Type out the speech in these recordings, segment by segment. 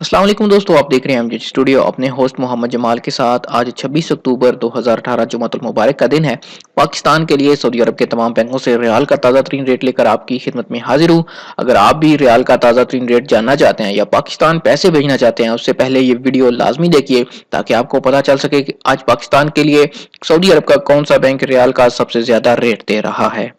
अस्सलाम वालेकुम दोस्तों, आप देख रहे हैं एमजे स्टूडियो अपने होस्ट मोहम्मद जमाल के साथ। आज 26 अक्टूबर 2018 जुमातुल मुबारक का दिन है। पाकिस्तान के लिए सऊदी अरब के तमाम बैंकों से रियाल का ताज़ा तरीन रेट लेकर आपकी खिदमत में हाजिर हूँ। अगर आप भी रियाल का ताज़ा तरीन रेट जानना चाहते हैं या पाकिस्तान पैसे भेजना चाहते हैं, उससे पहले ये वीडियो लाजमी देखिए ताकि आपको पता चल सके कि आज पाकिस्तान के लिए सऊदी अरब का कौन सा बैंक रियाल का सबसे ज्यादा रेट दे रहा है।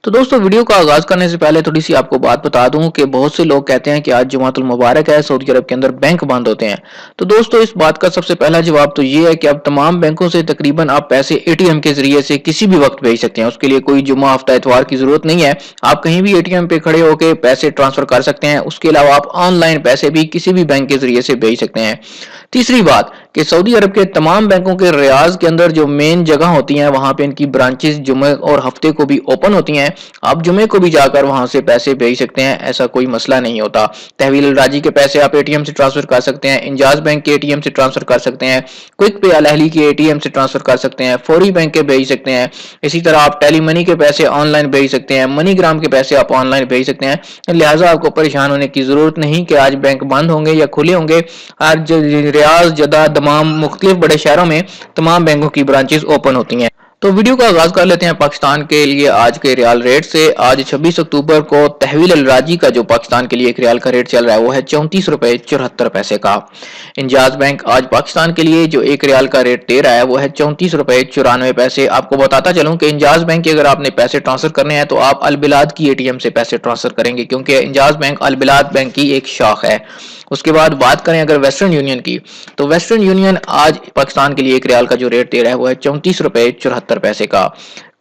तो दोस्तों, वीडियो का आगाज करने से पहले थोड़ी सी आपको बात बता दूं कि बहुत से लोग कहते हैं कि आज जुमातुल मुबारक है, सऊदी अरब के अंदर बैंक बंद होते हैं। तो दोस्तों, इस बात का सबसे पहला जवाब तो ये है कि अब तमाम बैंकों से तकरीबन आप पैसे एटीएम के जरिए से किसी भी वक्त भेज सकते हैं। उसके लिए कोई जुम्मा हफ्ता इतवार की जरूरत नहीं है। आप कहीं भी एटीएम पे खड़े होकर पैसे ट्रांसफर कर सकते हैं। उसके अलावा आप ऑनलाइन पैसे भी किसी भी बैंक के जरिए से भेज सकते हैं। तीसरी बात कि सऊदी अरब के तमाम बैंकों के रियाज के अंदर जो मेन जगह होती हैं, वहां पे इनकी ब्रांचेस जुमे और हफ्ते को भी ओपन होती हैं। आप जुमे को भी जाकर वहां से पैसे भेज सकते हैं, ऐसा कोई मसला नहीं होता। तहवील राजी के पैसे आप एटीएम से ट्रांसफर कर सकते हैं, इंजाज बैंक के एटीएम से ट्रांसफर कर सकते हैं, क्विक पे अल अहली के एटीएम से ट्रांसफर कर सकते हैं, फौरी बैंक के भेज सकते हैं। इसी तरह आप टेली मनी के पैसे ऑनलाइन भेज सकते हैं, मनीग्राम के पैसे आप ऑनलाइन भेज सकते हैं। लिहाजा आपको परेशान होने की जरूरत नहीं कि आज बैंक बंद होंगे या खुले होंगे। आज रियाज, जद्दा, दमाम, मुख्तलिफ बड़े शहरों में तमाम बैंकों की ब्रांचेस ओपन होती हैं। तो वीडियो का आगाज कर लेते हैं पाकिस्तान के लिए आज के रियाल रेट से। आज 26 अक्टूबर को तहवील अल राजी का जो पाकिस्तान के लिए एक रियाल का रेट चल रहा है वो है 34 रुपए 74 पैसे का। इंजाज बैंक आज पाकिस्तान के लिए जो एक रियाल का रेट दे रहा है वो है 34 रुपए 94 पैसे। आपको बताता चलूं कि इंजाज बैंक के अगर आपने पैसे ट्रांसफर करने हैं तो आप अल बिलाद की एटीएम से पैसे ट्रांसफर करेंगे, क्योंकि इंजाज बैंक अल बिलाद बैंक की एक शाख है। उसके बाद बात करें अगर वेस्टर्न यूनियन की, तो वेस्टर्न यूनियन आज पाकिस्तान के लिए एक रियाल का जो रेट दे रहा है वो है 34 रुपए 74 पैसे का।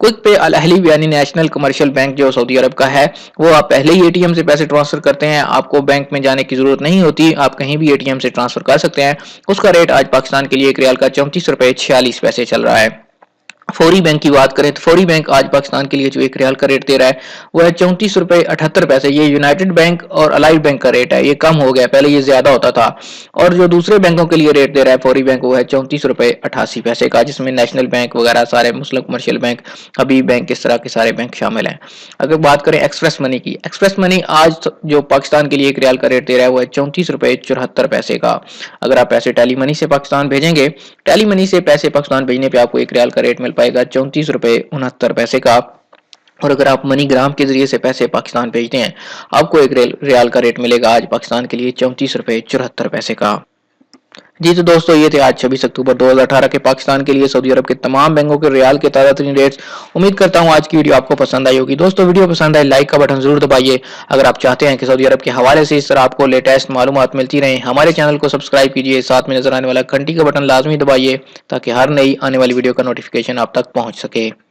क्विक पे अल अहली यानी नेशनल कमर्शियल बैंक जो सऊदी अरब का है, वो आप पहले ही एटीएम से पैसे ट्रांसफर करते हैं, आपको बैंक में जाने की जरूरत नहीं होती, आप कहीं भी एटीएम से ट्रांसफर कर सकते हैं। उसका रेट आज पाकिस्तान के लिए एक रियाल का 34 रुपए 46 पैसे चल रहा है। फौरी बैंक की बात करें तो फौरी बैंक आज पाकिस्तान के लिए जो एक रियाल का रेट दे रहा है वो है 34 रुपए 78 पैसे। ये यूनाइटेड बैंक और अलाइड बैंक का रेट है, ये कम हो गया, पहले ये ज्यादा होता था। और जो दूसरे बैंकों के लिए रेट दे रहा है फौरी बैंक वो है 34 रुपए 88 पैसे का, जिसमें नेशनल बैंक वगैरह सारे मुस्लिम कमर्शियल बैंक, हबीब बैंक, इस तरह के सारे बैंक शामिल हैं। अगर बात करें एक्सप्रेस मनी की, एक्सप्रेस मनी आज जो पाकिस्तान के लिए एक रियाल का रेट दे रहा है वो है 34 रुपए 74 पैसे का। अगर आप पैसे टेली मनी से पाकिस्तान भेजेंगे, टेली मनी से पैसे पाकिस्तान भेजने पे आपको एक रियाल का रेट मिल पाएगा 34 रुपए 69 पैसे का। और अगर आप मनीग्राम के जरिए से पैसे पाकिस्तान भेजते हैं, आपको एक रियाल का रेट मिलेगा आज पाकिस्तान के लिए 34 रुपए 74 पैसे का। जी तो दोस्तों, ये थे आज 26 अक्टूबर 2018 के पाकिस्तान के लिए सऊदी अरब के तमाम बैंकों के रियाल के ताज़ा तरीन रेट्स। उम्मीद करता हूँ आज की वीडियो आपको पसंद आई होगी। दोस्तों, वीडियो पसंद आए लाइक का बटन जरूर दबाइए। अगर आप चाहते हैं कि सऊदी अरब के हवाले से इस तरह आपको लेटेस्ट मालूमात मिलती रहे, हमारे चैनल को सब्सक्राइब कीजिए, साथ में नजर आने वाला घंटी का बटन लाजमी दबाइए ताकि हर नई आने वाली वीडियो का नोटिफिकेशन आप तक पहुंच सके।